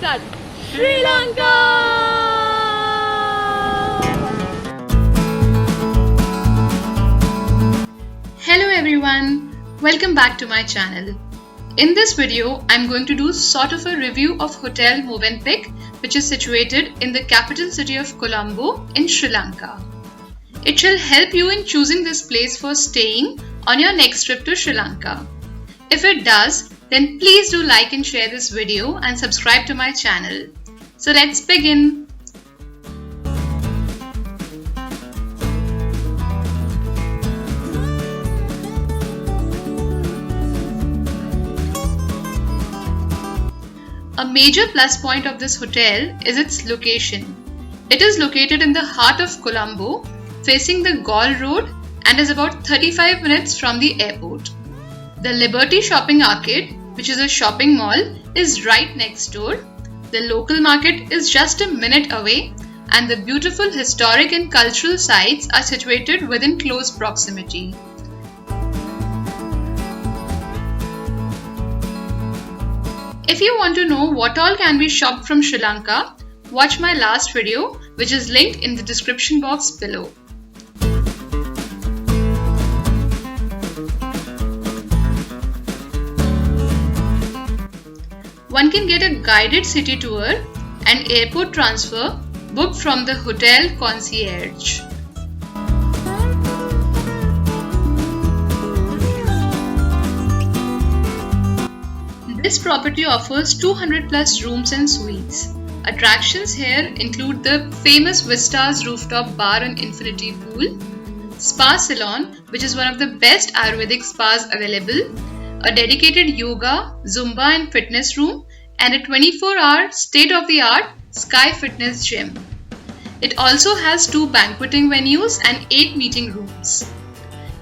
start. Sri Lanka! Hello everyone, welcome back to my channel. In this video, I'm going to do sort of a review of Hotel Movenpick, which is situated in the capital city of Colombo in Sri Lanka. It shall help you in choosing this place for staying on your next trip to Sri Lanka. If it does, then please do like and share this video and subscribe to my channel. So let's begin. A major plus point of this hotel is its location. It is located in the heart of Colombo, facing the Galle Road and is about 35 minutes from the airport. The Liberty Shopping Arcade, which is a shopping mall, is right next door. The local market is just a minute away, and the beautiful historic and cultural sites are situated within close proximity. If you want to know what all can be shopped from Sri Lanka, watch my last video, which is linked in the description box below. One can get a guided city tour and airport transfer booked from the hotel concierge. This property offers 200 plus rooms and suites. Attractions here include the famous Vistas rooftop bar and infinity pool, spa salon, which is one of the best Ayurvedic spas available, a dedicated yoga, Zumba and fitness room, and a 24-hour state-of-the-art Sky Fitness gym. It also has 2 banqueting venues and 8 meeting rooms.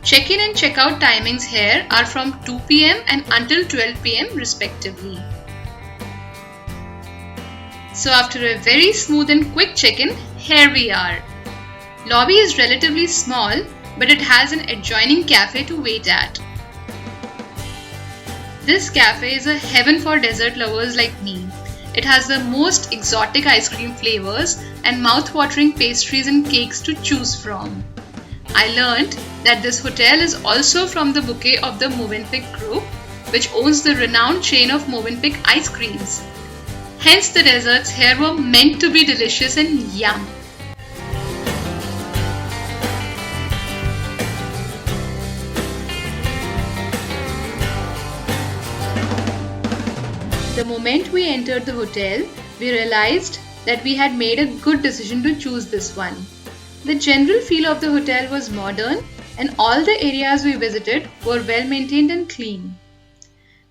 Check-in and check-out timings here are from 2 p.m. and until 12 p.m. respectively. So after a very smooth and quick check-in, here we are. Lobby is relatively small, but it has an adjoining cafe to wait at. This cafe is a heaven for dessert lovers like me. It has the most exotic ice cream flavors and mouth-watering pastries and cakes to choose from. I learned that this hotel is also from the bouquet of the Movenpick Group, which owns the renowned chain of Movenpick ice creams. Hence the desserts here were meant to be delicious and yum. The moment we entered the hotel, we realized that we had made a good decision to choose this one. The general feel of the hotel was modern, and all the areas we visited were well maintained and clean.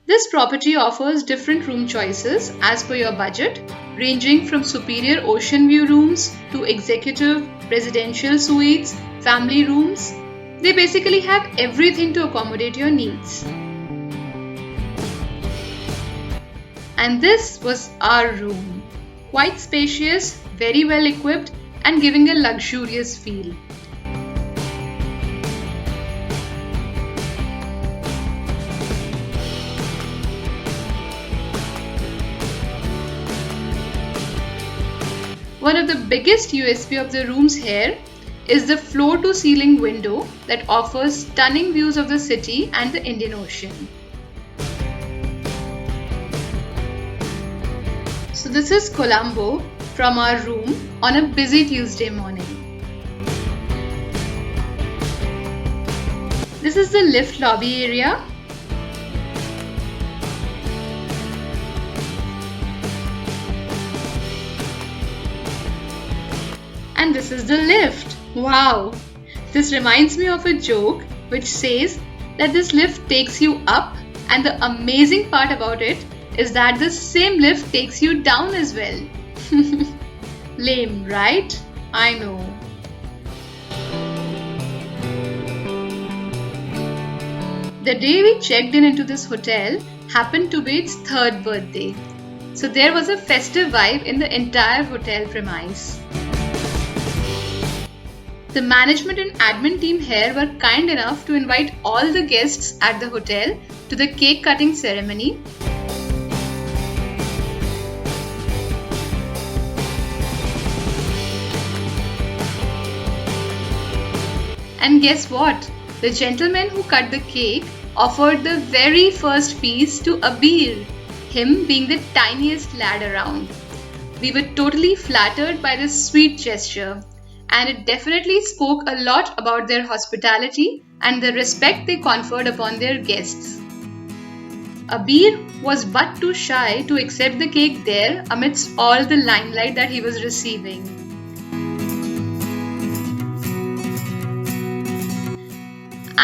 This property offers different room choices as per your budget, ranging from superior ocean view rooms to executive, residential suites, family rooms. They basically have everything to accommodate your needs. And this was our room. Quite spacious, very well equipped, and giving a luxurious feel. One of the biggest USP of the rooms here is the floor-to-ceiling window that offers stunning views of the city and the Indian Ocean. So this is Colombo from our room on a busy Tuesday morning. This is the lift lobby area. And this is the lift. Wow! This reminds me of a joke which says that this lift takes you up, and the amazing part about it is that the same lift takes you down as well. Lame, right? I know. The day we checked in into this hotel happened to be its 3rd birthday. So there was a festive vibe in the entire hotel premise. The management and admin team here were kind enough to invite all the guests at the hotel to the cake cutting ceremony. And guess what? The gentleman who cut the cake offered the very first piece to Abir, him being the tiniest lad around. We were totally flattered by this sweet gesture, and it definitely spoke a lot about their hospitality and the respect they conferred upon their guests. Abir was but too shy to accept the cake there amidst all the limelight that he was receiving.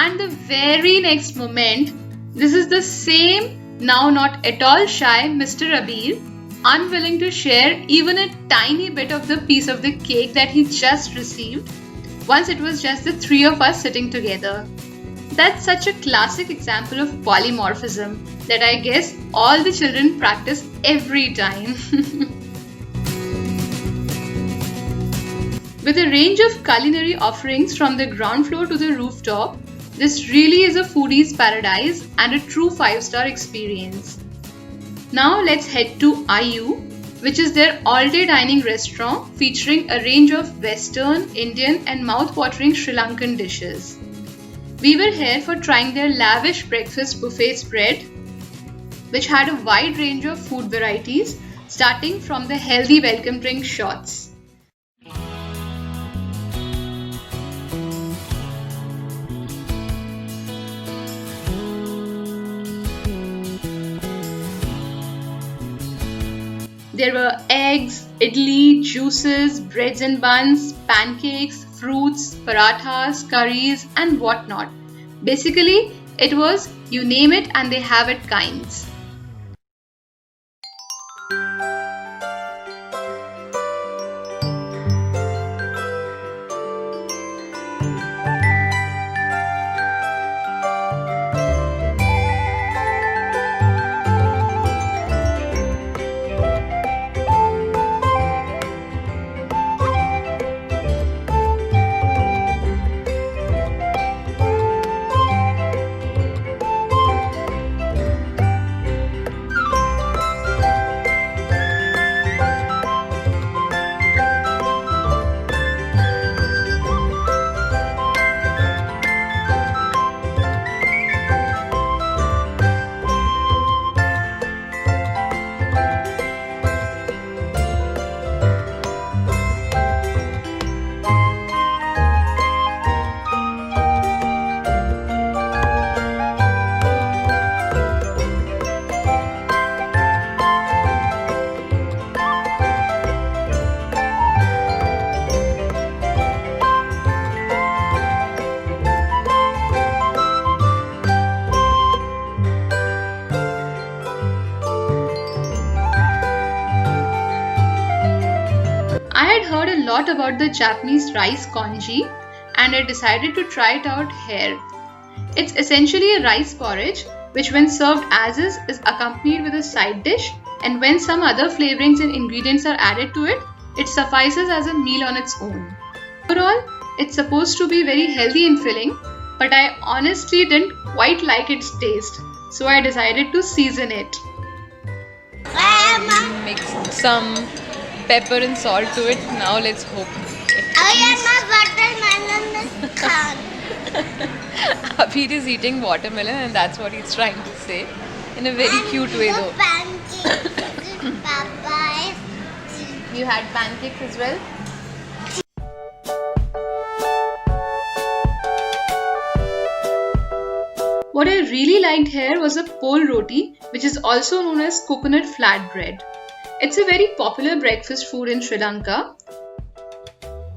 And the very next moment, this is the same, now not at all shy Mr. Abir, unwilling to share even a tiny bit of the piece of the cake that he just received, once it was just the three of us sitting together. That's such a classic example of polymorphism that I guess all the children practice every time. With a range of culinary offerings from the ground floor to the rooftop, this really is a foodie's paradise and a true 5-star experience. Now let's head to Ayu, which is their all-day dining restaurant featuring a range of Western, Indian and mouth-watering Sri Lankan dishes. We were here for trying their lavish breakfast buffet spread, which had a wide range of food varieties starting from the healthy welcome drink shots. There were eggs, idli, juices, breads and buns, pancakes, fruits, parathas, curries and whatnot. Basically, it was you name it and they have it kinds. I had heard a lot about the Japanese rice congee and I decided to try it out here. It's essentially a rice porridge which when served as is accompanied with a side dish, and when some other flavorings and ingredients are added to it, it suffices as a meal on its own. Overall, it's supposed to be very healthy and filling, but I honestly didn't quite like its taste, so I decided to season it. Mix some pepper and salt to it. Now let's hope. Abhi is eating watermelon and that's what he's trying to say in a very cute way though. You had pancakes as well? What I really liked here was a pole roti, which is also known as coconut flatbread. It's a very popular breakfast food in Sri Lanka.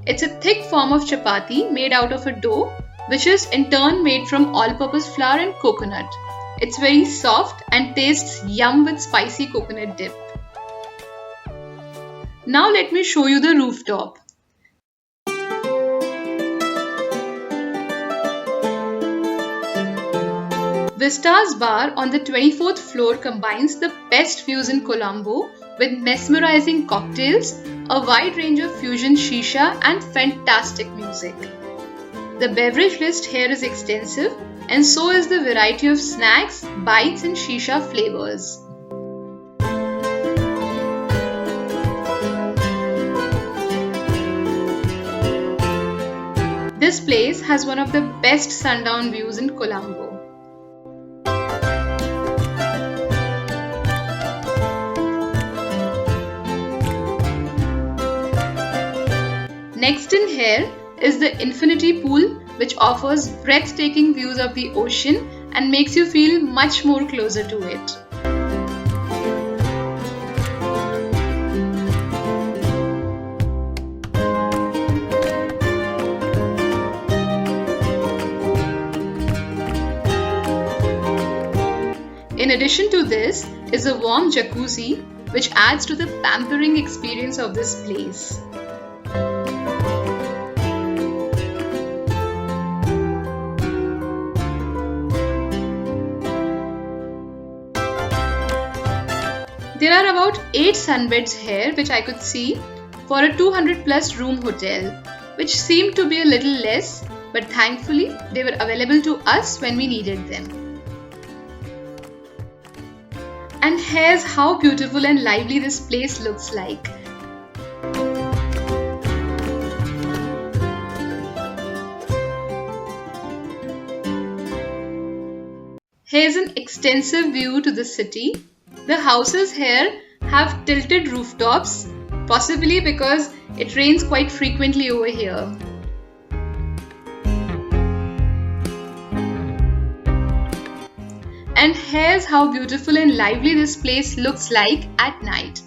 It's a thick form of chapati made out of a dough, which is in turn made from all-purpose flour and coconut. It's very soft and tastes yum with spicy coconut dip. Now let me show you the rooftop. Vista's bar on the 24th floor combines the best views in Colombo with mesmerizing cocktails, a wide range of fusion shisha and fantastic music. The beverage list here is extensive and so is the variety of snacks, bites and shisha flavors. This place has one of the best sundown views in Colombo. Next in here is the infinity pool, which offers breathtaking views of the ocean and makes you feel much more closer to it. In addition to this is a warm jacuzzi, which adds to the pampering experience of this place. There are about 8 sunbeds here, which I could see for a 200 plus room hotel, which seemed to be a little less, but thankfully they were available to us when we needed them. And here's how beautiful and lively this place looks like. Here's an extensive view to the city. The houses here have tilted rooftops, possibly because it rains quite frequently over here. And here's how beautiful and lively this place looks like at night.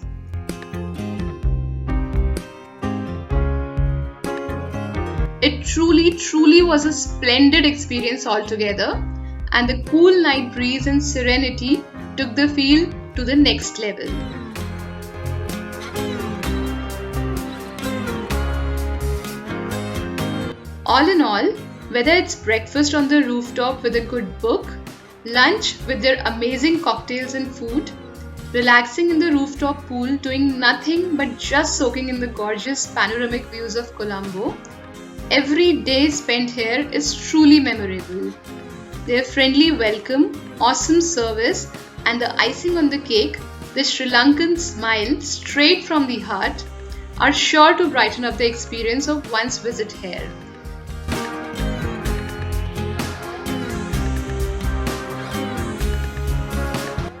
It truly was a splendid experience altogether, and the cool night breeze and serenity took the feel to the next level. All in all, whether it's breakfast on the rooftop with a good book, lunch with their amazing cocktails and food, relaxing in the rooftop pool doing nothing but just soaking in the gorgeous panoramic views of Colombo, every day spent here is truly memorable. Their friendly welcome, awesome service, and the icing on the cake, the Sri Lankan smile straight from the heart, are sure to brighten up the experience of one's visit here.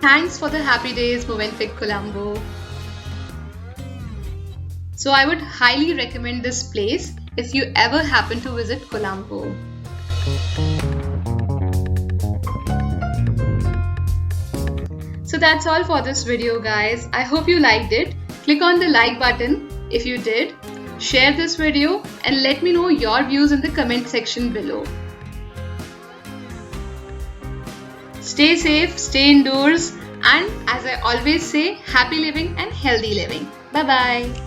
Thanks for the happy days, Movenpick Colombo. So I would highly recommend this place if you ever happen to visit Colombo. So that's all for this video, guys. I hope you liked it. Click on the like button if you did. Share this video and let me know your views in the comment section below. Stay safe, stay indoors, and as I always say, happy living and healthy living. Bye bye.